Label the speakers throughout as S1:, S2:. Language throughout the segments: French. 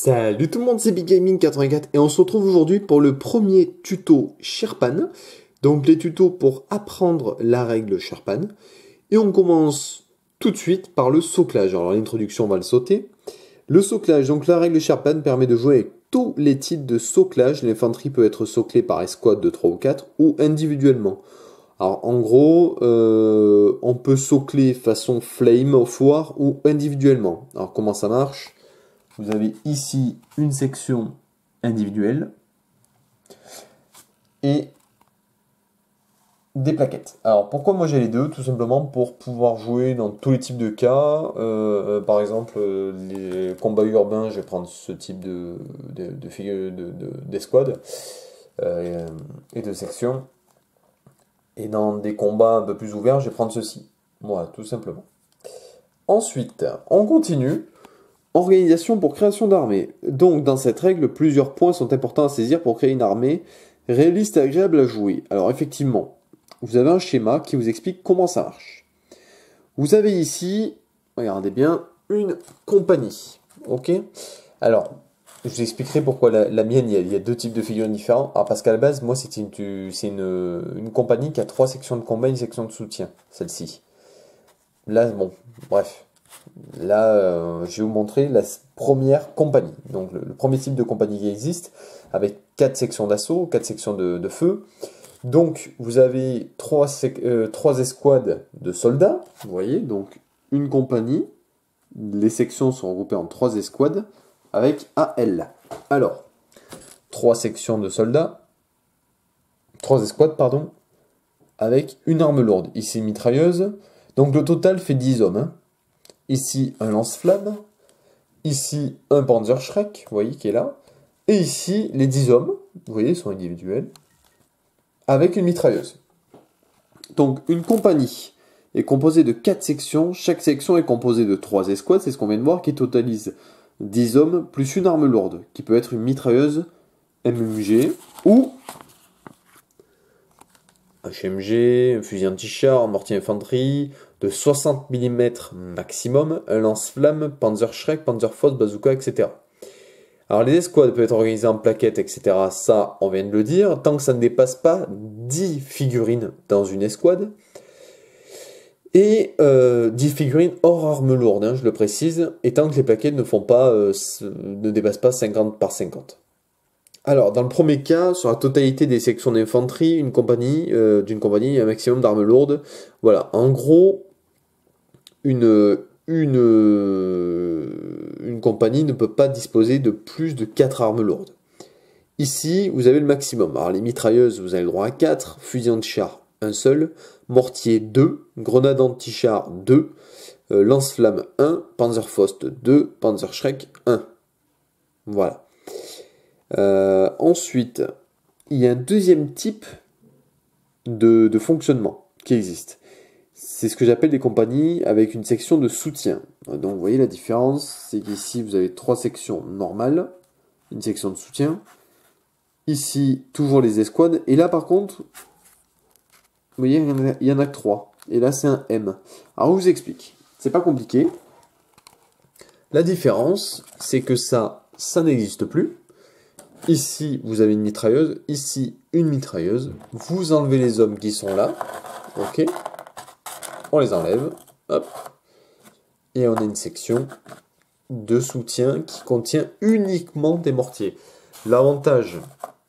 S1: Salut tout le monde, c'est Big Gaming 84 et on se retrouve aujourd'hui pour le premier tuto Sherpan. Donc les tutos pour apprendre la règle Sherpan. Et on commence tout de suite par le soclage. Alors l'introduction on va le sauter. Le soclage, donc la règle Sherpan permet de jouer avec tous les types de soclage. L'infanterie peut être soclée par escouade de 3 ou 4 ou individuellement. Alors en gros, on peut socler façon flame of war ou individuellement. Alors comment ça marche? Vous avez ici une section individuelle et des plaquettes. Alors pourquoi moi j'ai les deux? Tout simplement pour pouvoir jouer dans tous les types de cas. Par exemple, les combats urbains, je vais prendre ce type d'escouade et de section. Et dans des combats un peu plus ouverts, je vais prendre ceci. Voilà, tout simplement. Ensuite, on continue. Organisation pour création d'armée. Donc, dans cette règle, plusieurs points sont importants à saisir pour créer une armée réaliste et agréable à jouer. Alors, effectivement, vous avez un schéma qui vous explique comment ça marche. Vous avez ici, regardez bien, une compagnie. Ok? Alors, je vous expliquerai pourquoi la mienne, il y a deux types de figurines différents. Alors, parce qu'à la base, moi, c'est une compagnie qui a 3 sections de combat et une section de soutien, celle-ci. Là, bon, bref. Là, je vais vous montrer la première compagnie. Donc, le premier type de compagnie qui existe, avec 4 sections d'assaut, 4 sections de feu. Donc, vous avez 3 escouades de soldats. Vous voyez, donc une compagnie. Les sections sont regroupées en 3 escouades avec AL. Alors, 3 sections de soldats. 3 escouades, pardon. Avec une arme lourde. Ici, mitrailleuse. Donc, le total fait 10 hommes. Hein. Ici, un lance-flamme. Ici, un Panzerschreck, vous voyez, qui est là. Et ici, les 10 hommes, vous voyez, sont individuels, avec une mitrailleuse. Donc, une compagnie est composée de 4 sections. Chaque section est composée de 3 escouades, c'est ce qu'on vient de voir, qui totalise 10 hommes, plus une arme lourde, qui peut être une mitrailleuse MMG, ou HMG, un fusil anti-char, un mortier infanterie, de 60 mm maximum, un lance-flamme, Panzerschreck, Panzerfaust, bazooka, etc. Alors les escouades peuvent être organisées en plaquettes, etc. Ça, on vient de le dire, tant que ça ne dépasse pas 10 figurines dans une escouade. Et 10 figurines hors arme lourde, hein, je le précise, et tant que les plaquettes ne dépassent pas 50 par 50. Alors, dans le premier cas, sur la totalité des sections d'infanterie, d'une compagnie, il y a un maximum d'armes lourdes. Voilà, en gros, une compagnie ne peut pas disposer de plus de 4 armes lourdes. Ici, vous avez le maximum. Alors, les mitrailleuses, vous avez le droit à 4, fusil anti-char, un seul, mortier 2, grenade anti-char 2, lance-flamme 1, Panzerfaust 2, Panzerschreck 1. Voilà. Ensuite, il y a un deuxième type de fonctionnement qui existe. C'est ce que j'appelle des compagnies avec une section de soutien. Donc vous voyez la différence, c'est qu'ici vous avez 3 sections normales, une section de soutien. Ici, toujours les escouades. Et là par contre, vous voyez, il y en a que 3. Et là c'est un M. Alors je vous explique. C'est pas compliqué. La différence, c'est que ça n'existe plus. Ici, vous avez une mitrailleuse. Ici, une mitrailleuse. Vous enlevez les hommes qui sont là. Ok. On les enlève. Hop. Et on a une section de soutien qui contient uniquement des mortiers. L'avantage,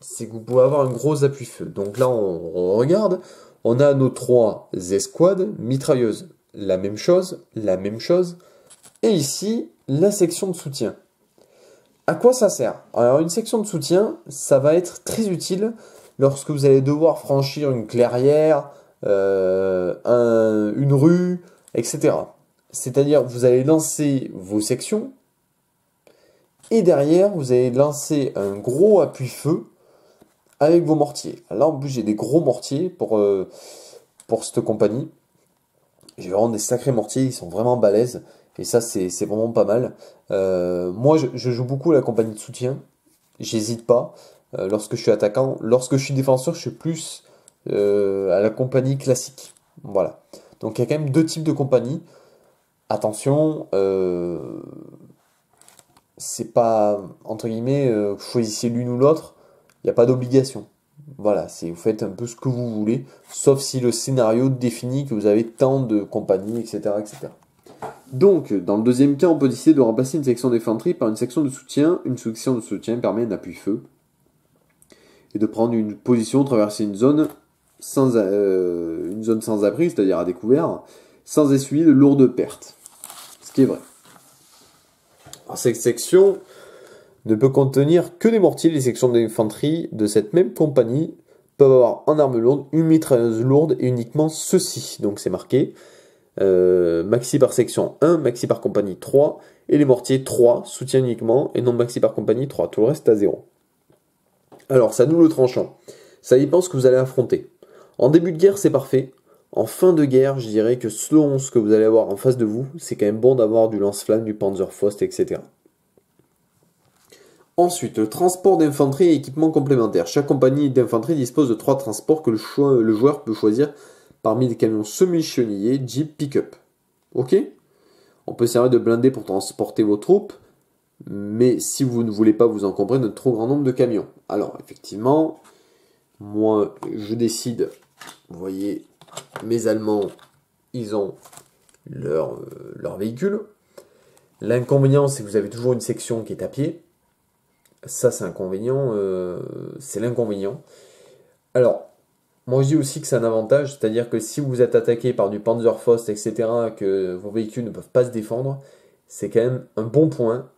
S1: c'est que vous pouvez avoir un gros appui-feu. Donc là, on regarde. On a nos 3 escouades mitrailleuses. La même chose, la même chose. Et ici, la section de soutien. À quoi ça sert? Alors une section de soutien, ça va être très utile lorsque vous allez devoir franchir une clairière, une rue, etc. C'est-à-dire vous allez lancer vos sections et derrière vous allez lancer un gros appui-feu avec vos mortiers. Là en plus j'ai des gros mortiers pour cette compagnie. J'ai vraiment des sacrés mortiers, ils sont vraiment balèzes. Et ça, c'est vraiment pas mal. Moi, je joue beaucoup la compagnie de soutien. J'hésite pas. Lorsque je suis attaquant, lorsque je suis défenseur, je suis plus à la compagnie classique. Voilà. Donc, il y a quand même deux types de compagnies. Attention, c'est pas, entre guillemets, choisissez l'une ou l'autre, il n'y a pas d'obligation. Voilà, vous faites un peu ce que vous voulez, sauf si le scénario définit que vous avez tant de compagnies, etc., etc. Donc, dans le deuxième cas, on peut décider de remplacer une section d'infanterie par une section de soutien. Une section de soutien permet un appui-feu et de prendre une position, traverser une zone sans abri, c'est-à-dire à découvert, sans essuyer de lourdes pertes. Ce qui est vrai. Alors, cette section ne peut contenir que des mortiers. Les sections d'infanterie de cette même compagnie peuvent avoir en arme lourde une mitrailleuse lourde et uniquement ceci. Donc c'est marqué maxi par section 1, maxi par compagnie 3, et les mortiers 3, soutien uniquement, et non maxi par compagnie 3. Tout le reste à 0. Alors, ça double tranchant. Ça dépend ce que vous allez affronter. En début de guerre, c'est parfait. En fin de guerre, je dirais que selon ce que vous allez avoir en face de vous, c'est quand même bon d'avoir du lance-flamme, du Panzerfaust, etc. Ensuite, le transport d'infanterie et équipement complémentaire. Chaque compagnie d'infanterie dispose de 3 transports que le joueur peut choisir parmi des camions semi-chenillés, Jeep, pick-up. Ok? On peut servir de blindés pour transporter vos troupes, mais si vous ne voulez pas vous encombrer de trop grand nombre de camions. Alors, effectivement, moi, je décide, vous voyez, mes Allemands, ils ont leur véhicule. L'inconvénient, c'est que vous avez toujours une section qui est à pied. Ça, c'est l'inconvénient. Alors, moi je dis aussi que c'est un avantage, c'est-à-dire que si vous êtes attaqué par du Panzerfaust, etc., que vos véhicules ne peuvent pas se défendre, c'est quand même un bon point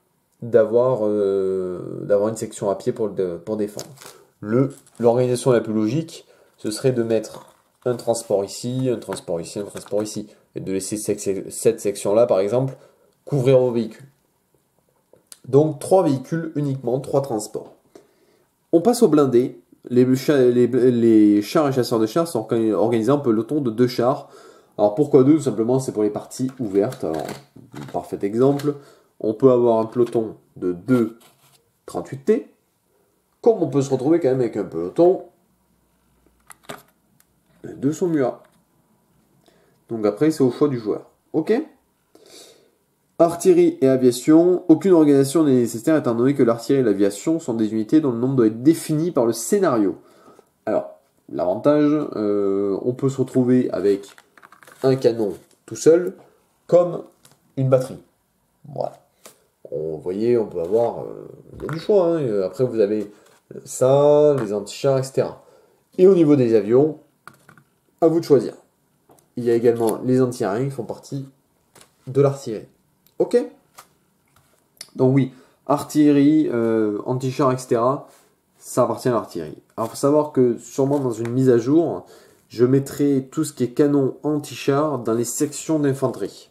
S1: d'avoir une section à pied pour défendre. L'organisation la plus logique, ce serait de mettre un transport ici, un transport ici, un transport ici, et de laisser cette section-là, par exemple, couvrir vos véhicules. Donc 3 véhicules uniquement, 3 transports. On passe aux blindés. Les chars et chasseurs de chars sont organisés en peloton de 2 chars. Alors pourquoi 2? Tout simplement, c'est pour les parties ouvertes. Alors, parfait exemple. On peut avoir un peloton de 2 38T, comme on peut se retrouver quand même avec un peloton de 2 Somua. Donc après, c'est au choix du joueur. Ok? Artillerie et aviation, aucune organisation n'est nécessaire étant donné que l'artillerie et l'aviation sont des unités dont le nombre doit être défini par le scénario. Alors, l'avantage, on peut se retrouver avec un canon tout seul, comme une batterie. Voilà. Vous voyez, on peut avoir... il y a du choix, hein. Après vous avez ça, les antichars, etc. Et au niveau des avions, à vous de choisir. Il y a également les anti-aériens qui font partie de l'artillerie. Ok? Donc oui, artillerie, anti-char, etc., ça appartient à l'artillerie. Alors il faut savoir que sûrement dans une mise à jour, je mettrai tout ce qui est canon anti-char dans les sections d'infanterie.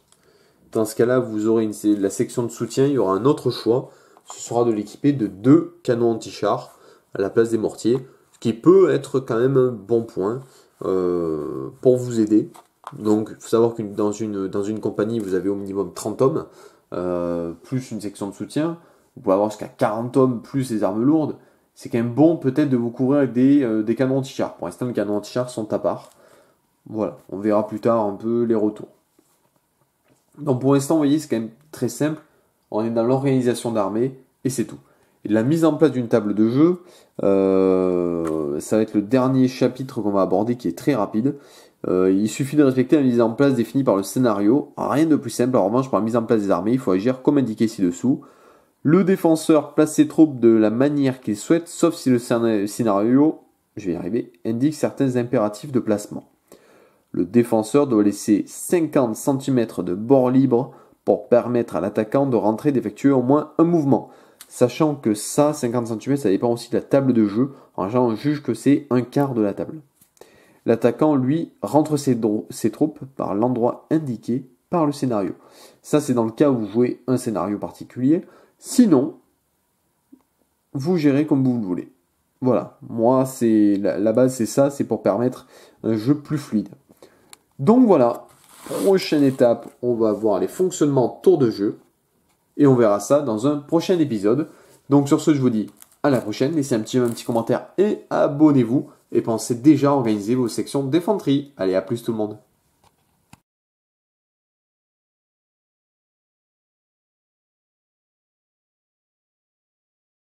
S1: Dans ce cas-là, vous aurez la section de soutien, il y aura un autre choix. Ce sera de l'équiper de 2 canons anti-char à la place des mortiers, ce qui peut être quand même un bon point pour vous aider. Donc, il faut savoir que dans une compagnie, vous avez au minimum 30 hommes, plus une section de soutien. Vous pouvez avoir jusqu'à 40 hommes, plus les armes lourdes. C'est quand même bon peut-être de vous couvrir avec des canons anti-char. Pour l'instant, les canons anti-char sont à part. Voilà, on verra plus tard un peu les retours. Donc pour l'instant, vous voyez, c'est quand même très simple. On est dans l'organisation d'armée et c'est tout. Et la mise en place d'une table de jeu, ça va être le dernier chapitre qu'on va aborder qui est très rapide. Il suffit de respecter la mise en place définie par le scénario. Rien de plus simple. En revanche, pour la mise en place des armées, il faut agir comme indiqué ci-dessous. Le défenseur place ses troupes de la manière qu'il souhaite, sauf si le scénario, je vais y arriver, indique certains impératifs de placement. Le défenseur doit laisser 50 cm de bord libre pour permettre à l'attaquant de rentrer et d'effectuer au moins un mouvement. Sachant que ça, 50 cm, ça dépend aussi de la table de jeu. En général, on juge que c'est un quart de la table. L'attaquant, lui, rentre ses troupes par l'endroit indiqué par le scénario. Ça, c'est dans le cas où vous jouez un scénario particulier. Sinon, vous gérez comme vous le voulez. Voilà, moi, la base, c'est ça, c'est pour permettre un jeu plus fluide. Donc voilà, prochaine étape, on va voir les fonctionnements tour de jeu. Et on verra ça dans un prochain épisode. Donc sur ce, je vous dis à la prochaine. Laissez un petit commentaire et abonnez-vous. Et pensez déjà à organiser vos sections d'infanterie. Allez, à plus tout le monde.